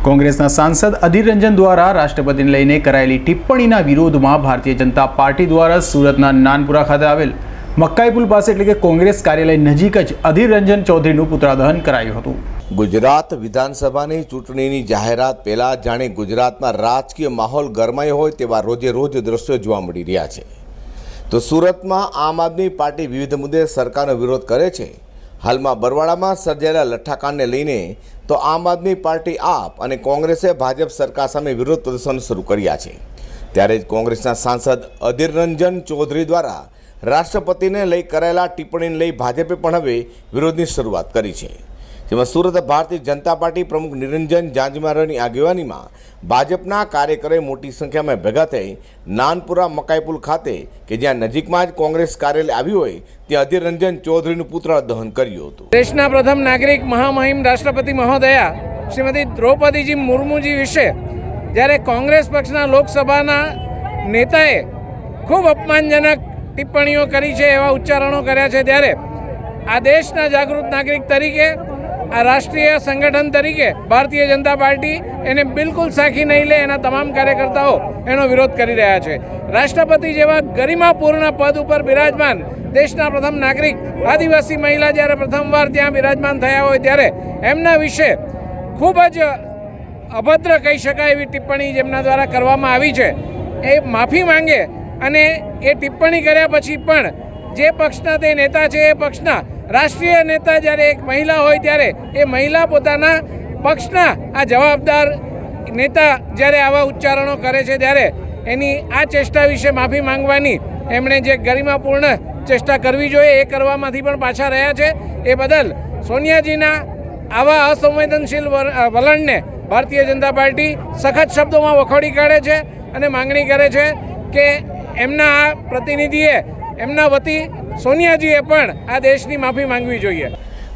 કોંગ્રેસના સાંસદ અધીર રંજન દ્વારા રાષ્ટ્રપતિને લઈને કરાયેલી ટિપ્પણીના વિરોધમાં ભારતીય જનતા પાર્ટી દ્વારા સુરતના નાનપુરા ખાતે આવેલ મકાઈ પુલ પાસે એટલે કે કોંગ્રેસ કાર્યાલય નજીક જ અધીર રંજન ચૌધરીનું પુતળાદહન કરાયું હતું। ગુજરાત વિધાનસભાની ચૂંટણીની જાહેરાત પહેલા જાણે ગુજરાતમાં રાજકીય માહોલ ગરમાયો હોય તેવા રોજે રોજ દ્રશ્યો જોવા મળી રહ્યા છે। તો સુરતમાં આમ આદમી પાર્ટી વિવિધ મુદ્દે સરકારનો વિરોધ કરે છે। હાલમાં બરવાડામાં સર્જાયેલા લઠ્ઠાકાંડને લઈને તો આમ આદમી પાર્ટી આપ અને કોંગ્રેસે ભાજપ સરકાર સામે વિરોધ પ્રદર્શન શરૂ કર્યા છે। ત્યારે જ કોંગ્રેસના સાંસદ અધીર રંજન ચૌધરી દ્વારા રાષ્ટ્રપતિને લઈ કરાયેલા ટિપ્પણીને લઈ ભાજપે પણ હવે વિરોધની શરૂઆત કરી છે। જેમાં સુરત ભારતીય જનતા પાર્ટી પ્રમુખ નિરંજન જાંજમારાની આગેવાનીમાં ભાજપના કાર્યકરોએ મોટી સંખ્યામાં ભેગા થઈ નાનપુરા મકાઈ પુલ ખાતે કે જ્યાં નજીકમાં જ કોંગ્રેસ કાર્યાલય આવ્યું હોય ત્યાં અધીર રંજન ચૌધરીનું પુતળા દહન કર્યું હતું। દેશના પ્રથમ નાગરિક મહામહિમ રાષ્ટ્રપતિ મહોદયા શ્રીમતી દ્રૌપદીજી મુર્મુજી વિશે જ્યારે કોંગ્રેસ પક્ષના લોકસભાના નેતાએ ખૂબ અપમાનજનક ટિપ્પણીઓ કરી છે, એવા ઉચ્ચારણો કર્યા છે, ત્યારે આ દેશના જાગૃત નાગરિક તરીકે, આ રાષ્ટ્રીય સંગઠન તરીકે ભારતીય જનતા પાર્ટી એને બિલકુલ સાખી નહીં લે, એના તમામ કાર્યકર્તાઓ એનો વિરોધ કરી રહ્યા છે। રાષ્ટ્રપતિ જેવા ગરિમાપૂર્ણ પદ ઉપર બિરાજમાન દેશના પ્રથમ નાગરિક આદિવાસી મહિલા જ્યારે પ્રથમવાર ત્યાં બિરાજમાન થયા હોય ત્યારે એમના વિશે ખૂબ જ અભદ્ર કહી શકાય એવી ટિપ્પણી જેમના દ્વારા કરવામાં આવી છે એ માફી માંગે અને એ ટિપ્પણી કર્યા પછી પણ જે પક્ષના તે નેતા છે એ પક્ષના રાષ્ટ્રીય નેતા જ્યારે એક મહિલા હોય ત્યારે એ મહિલા પોતાના પક્ષના આ જવાબદાર નેતા જ્યારે આવા ઉચ્ચારણો કરે છે ત્યારે એની આ ચેષ્ટા વિશે માફી માંગવાની એમણે જે ગરિમાપૂર્ણ ચેષ્ટા કરવી જોઈએ એ કરવામાંથી પણ પાછા રહ્યા છે। એ બદલ સોનિયાજીના આવા અસંવેદનશીલ વલણને ભારતીય જનતા પાર્ટી સખત શબ્દોમાં વખોડી કાઢે છે અને માંગણી કરે છે કે એમના આ પ્રતિનિધિએ એમના વતી સોનિયાજીએ પણ આ દેશની માફી માંગવી જોઈએ।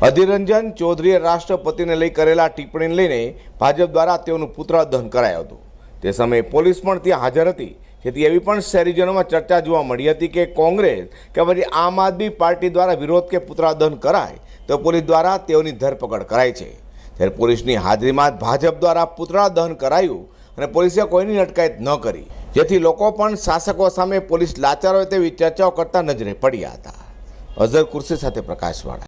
અધીર રંજન ચૌધરીએ રાષ્ટ્રપતિને લઈ કરેલા ટિપ્પણીને લઈને ભાજપ દ્વારા તેઓનું પુતળા દહન કરાયું હતું। તે સમયે પોલીસ પણ ત્યાં હાજર હતી, જેથી એવી પણ શહેરીજનોમાં ચર્ચા જોવા મળી હતી કે કોંગ્રેસ કે પછી આમ આદમી પાર્ટી દ્વારા વિરોધ કે પુતળા દહન કરાય તો પોલીસ દ્વારા તેઓની ધરપકડ કરાય છે। ત્યારે પોલીસની હાજરીમાં જ ભાજપ દ્વારા પુતળા દહન કરાયું અને પોલીસે કોઈની અટકાયત ન કરી, જેથી લોકો પણ શાસકો સામે પોલીસ લાચાર હોય તેવી ચર્ચાઓ કરતા નજરે પડ્યા હતા। અઝર કુર્સી સાથે પ્રકાશવાળા।